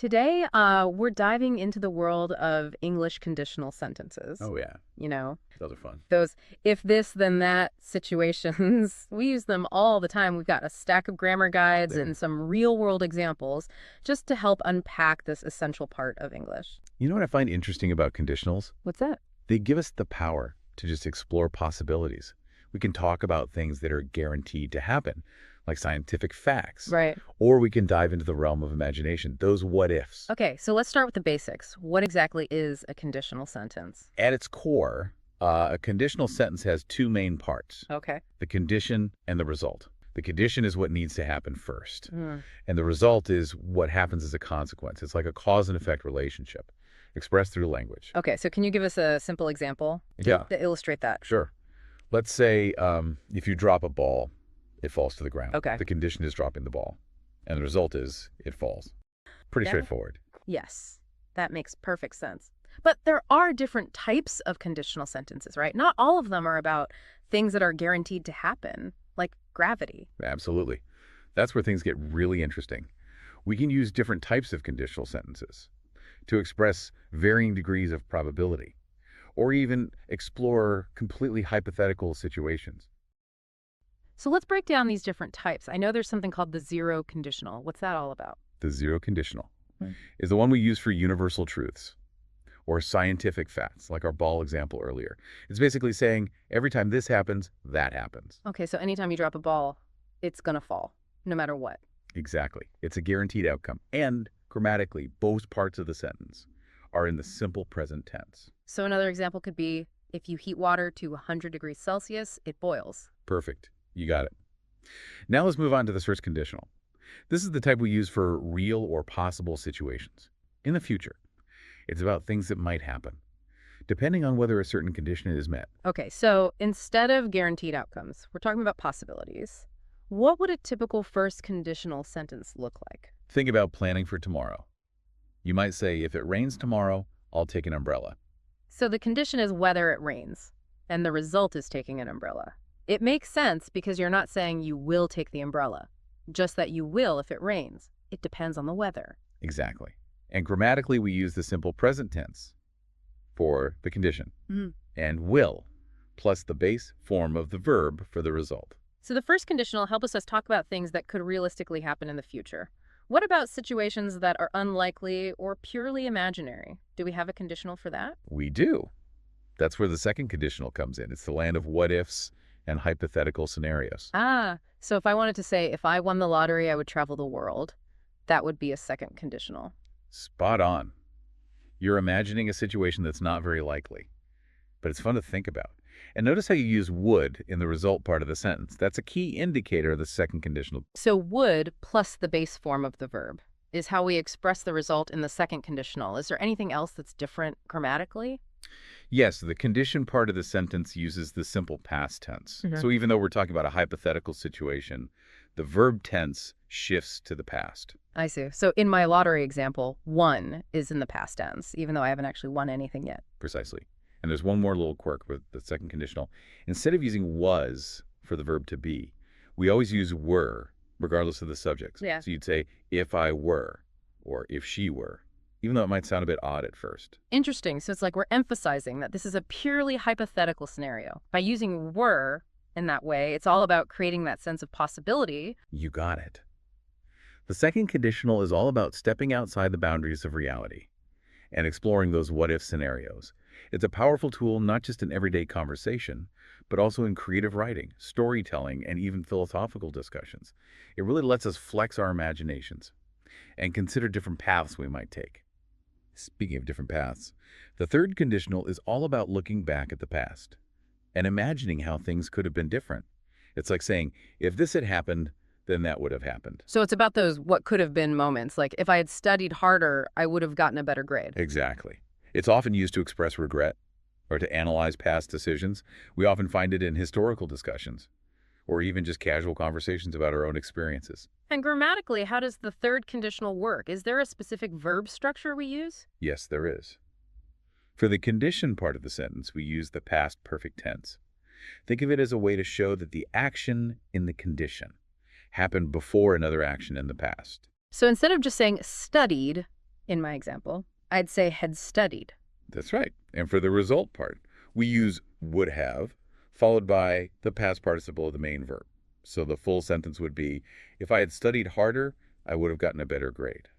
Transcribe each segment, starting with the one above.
Today, we're diving into the world of English conditional sentences. Oh yeah, You know, those are fun. those if this, then that situations. We use them all the time. We've got a stack of grammar guides There. and some real world examples just to help unpack this essential part of English. You know what I find interesting about conditionals? What's that? They give us the power to just explore possibilities. We can talk about things that are guaranteed to happen, like scientific facts, Right. or we can dive into the realm of imagination, those what ifs. Okay, so let's start with the basics. What exactly is a conditional sentence? At its core, a conditional sentence has two main parts, Okay. the condition and the result. The condition is what needs to happen first, Hmm. and the result is what happens as a consequence. It's like a cause and effect relationship expressed through language. Okay, so can you give us a simple example Yeah. to illustrate that? Sure. Let's say if you drop a ball, it falls to the ground. Okay. The condition is dropping the ball, and the result is it falls. Pretty Yeah. straightforward. Yes, that makes perfect sense. But there are different types of conditional sentences, right? Not all of them are about things that are guaranteed to happen, like gravity. Absolutely. That's where things get really interesting. We can use different types of conditional sentences to express varying degrees of probability, or even explore completely hypothetical situations. So let's break down these different types. I know there's something called the zero conditional. What's that all about? The zero conditional Hmm. is the one we use for universal truths or scientific facts, like our ball example earlier. It's basically saying every time this happens, that happens. Okay, so anytime you drop a ball, it's going to fall, no matter what. Exactly. It's a guaranteed outcome. And grammatically, both parts of the sentence are in the simple present tense. So another example could be if you heat water to 100 degrees Celsius, it boils. Perfect. You got it. Now let's move on to the search conditional. This is the type we use for real or possible situations in the future. It's about things that might happen, depending on whether a certain condition is met. Okay, so instead of guaranteed outcomes, we're talking about possibilities. What would a typical first conditional sentence look like? Think about planning for tomorrow. You might say, if it rains tomorrow, I'll take an umbrella. So the condition is whether it rains, and the result is taking an umbrella. It makes sense because you're not saying you will take the umbrella, just that you will if it rains. It depends on the weather. Exactly. And grammatically, we use the simple present tense for the condition, and will, plus the base form of the verb for the result. So the first conditional helps us talk about things that could realistically happen in the future. What about situations that are unlikely or purely imaginary? Do we have a conditional for that? We do. That's where the second conditional comes in. It's the land of what ifs and hypothetical scenarios. Ah, so if I wanted to say, if I won the lottery, I would travel the world, that would be a second conditional. Spot on. You're imagining a situation that's not very likely, but it's fun to think about. And notice how you use would in the result part of the sentence. That's a key indicator of the second conditional. So would plus the base form of the verb is how we express the result in the second conditional. Is there anything else that's different grammatically? Yes, the condition part of the sentence uses the simple past tense. Mhm. So even though we're talking about a hypothetical situation, the verb tense shifts to the past. I see. So in my lottery example, won is in the past tense, even though I haven't actually won anything yet. Precisely. And there's one more little quirk with the second conditional. Instead of using was for the verb to be, we always use were, regardless of the subject. Yeah. So you'd say, if I were, or if she were, even though it might sound a bit odd at first. Interesting. So it's like we're emphasizing that this is a purely hypothetical scenario. By using were in that way, it's all about creating that sense of possibility. You got it. The second conditional is all about stepping outside the boundaries of reality and exploring those what-if scenarios. It's a powerful tool not just in everyday conversation, but also in creative writing, storytelling, and even philosophical discussions. It really lets us flex our imaginations and consider different paths we might take. Speaking of different paths, the third conditional is all about looking back at the past and imagining how things could have been different. It's like saying, if this had happened, then that would have happened. So it's about those what could have been moments. Like if I had studied harder, I would have gotten a better grade. Exactly. It's often used to express regret or to analyze past decisions. We often find it in historical discussions or even just casual conversations about our own experiences. And grammatically, how does the third conditional work? Is there a specific verb structure we use? Yes, there is. For the condition part of the sentence, we use the past perfect tense. Think of it as a way to show that the action in the condition happened before another action in the past. So instead of just saying studied, In my example, I'd say had studied. That's right. And for the result part, we use would have, followed by the past participle of the main verb. So the full sentence would be, if I had studied harder, I would have gotten a better grade.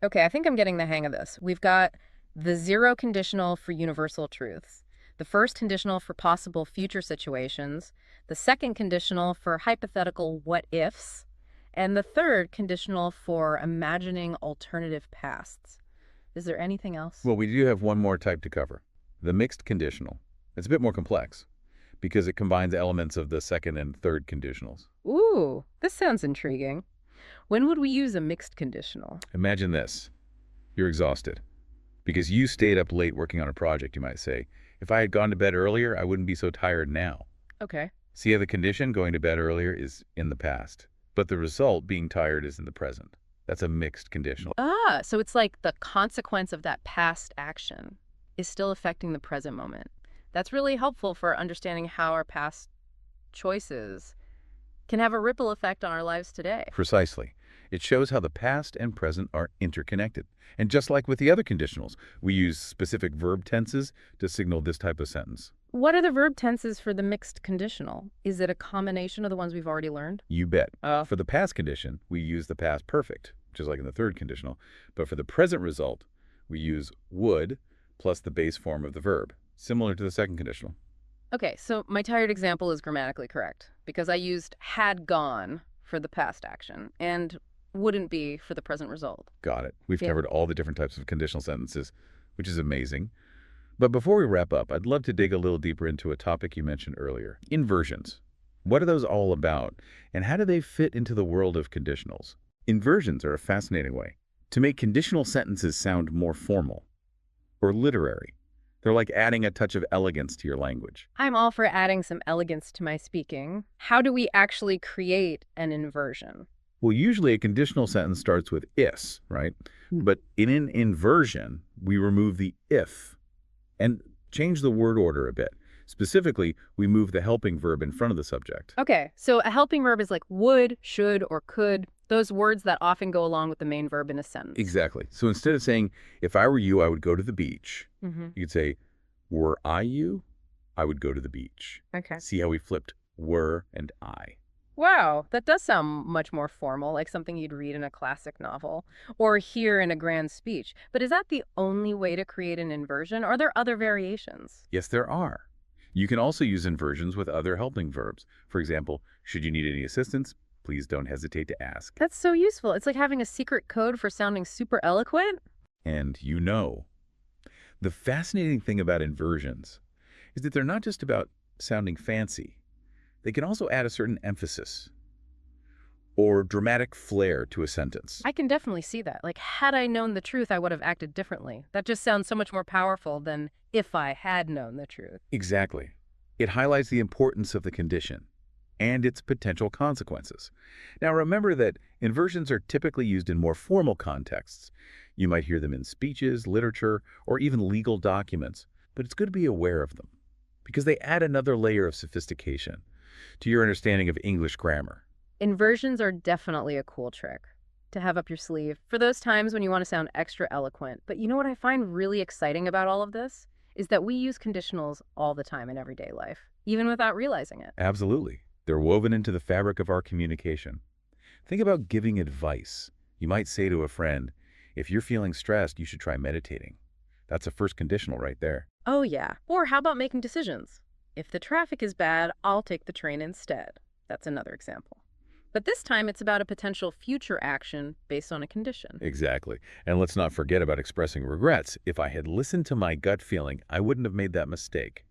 Okay, I think I'm getting the hang of this. We've got the zero conditional for universal truths, the first conditional for possible future situations, the second conditional for hypothetical what ifs, and the third conditional for imagining alternative pasts. Is there anything else? Well, we do have one more type to cover, the mixed conditional. It's a bit more complex because it combines elements of the second and third conditionals. Ooh, this sounds intriguing. When would we use a mixed conditional? Imagine this. You're exhausted because you stayed up late working on a project, you might say. If I had gone to bed earlier, I wouldn't be so tired now. Okay. See how the condition, going to bed earlier, is in the past, but the result, being tired, is in the present. That's a mixed conditional. Ah, so it's like the consequence of that past action is still affecting the present moment. That's really helpful for understanding how our past choices can have a ripple effect on our lives today. Precisely. It shows how the past and present are interconnected. And just like with the other conditionals, we use specific verb tenses to signal this type of sentence. What are the verb tenses for the mixed conditional? Is it a combination of the ones we've already learned? You bet. Oh. For the past condition, we use the past perfect, just like in the third conditional. But for the present result, we use would plus the base form of the verb, similar to the second conditional. Okay, so my tired example is grammatically correct because I used had gone for the past action and wouldn't be for the present result. Got it. We've Yeah. covered all the different types of conditional sentences, which is amazing. But before we wrap up, I'd love to dig a little deeper into a topic you mentioned earlier, inversions. What are those all about, and how do they fit into the world of conditionals? Inversions are a fascinating way to make conditional sentences sound more formal or literary. They're like adding a touch of elegance to your language. I'm all for adding some elegance to my speaking. How do we actually create an inversion? Well, usually a conditional sentence starts with is, right? But in an inversion, we remove the if and change the word order a bit. Specifically, we move the helping verb in front of the subject. Okay, so a helping verb is like would, should, or could, those words that often go along with the main verb in a sentence. Exactly. So instead of saying, if I were you, I would go to the beach, Mm-hmm. you could say, were I you, I would go to the beach. Okay. See how we flipped were and I. Wow, that does sound much more formal, like something you'd read in a classic novel or hear in a grand speech. But is that the only way to create an inversion? Are there other variations? Yes, there are. You can also use inversions with other helping verbs. For example, should you need any assistance, please don't hesitate to ask. That's so useful. It's like having a secret code for sounding super eloquent. And you know. The fascinating thing about inversions is that they're not just about sounding fancy. They can also add a certain emphasis or dramatic flair to a sentence. I can definitely see that. Like, had I known the truth, I would have acted differently. That just sounds so much more powerful than if I had known the truth. Exactly. It highlights the importance of the condition and its potential consequences. Now remember that inversions are typically used in more formal contexts. You might hear them in speeches, literature, or even legal documents, but it's good to be aware of them because they add another layer of sophistication to your understanding of English grammar. Inversions are definitely a cool trick to have up your sleeve for those times when you want to sound extra eloquent. But you know what I find really exciting about all of this? Is that we use conditionals all the time in everyday life, even without realizing it. Absolutely. They're woven into the fabric of our communication. Think about giving advice. You might say to a friend, if you're feeling stressed, you should try meditating. That's a first conditional right there. Oh, yeah. Or how about making decisions? If the traffic is bad, I'll take the train instead. That's another example. But this time it's about a potential future action based on a condition. Exactly. And let's not forget about expressing regrets. If I had listened to my gut feeling, I wouldn't have made that mistake.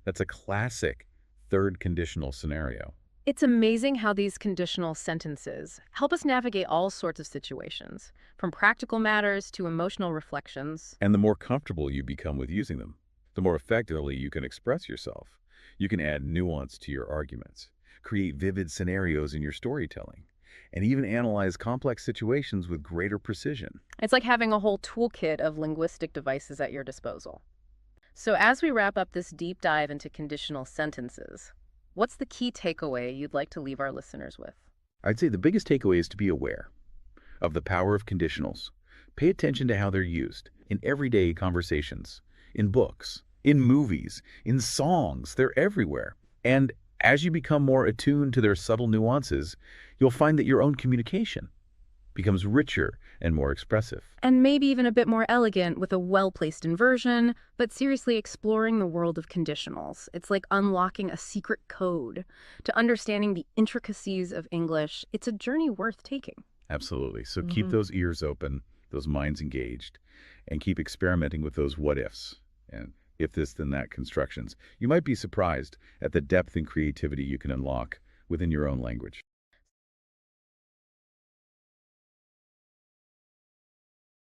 That's a classic third conditional scenario. It's amazing how these conditional sentences help us navigate all sorts of situations, from practical matters to emotional reflections. And the more comfortable you become with using them, the more effectively you can express yourself. You can add nuance to your arguments, create vivid scenarios in your storytelling, and even analyze complex situations with greater precision. It's like having a whole toolkit of linguistic devices at your disposal. So as we wrap up this deep dive into conditional sentences, what's the key takeaway you'd like to leave our listeners with? I'd say the biggest takeaway is to be aware of the power of conditionals, Pay attention to how they're used in everyday conversations, in books, in movies, in songs. They're everywhere. And as you become more attuned to their subtle nuances, you'll find that your own communication becomes richer and more expressive. And maybe even a bit more elegant with a well-placed inversion, but seriously exploring the world of conditionals. It's like unlocking a secret code to understanding the intricacies of English. It's a journey worth taking. Absolutely. So keep those ears open, those minds engaged, and keep experimenting with those what ifs and if this then that constructions. You might be surprised at the depth and creativity you can unlock within your own language.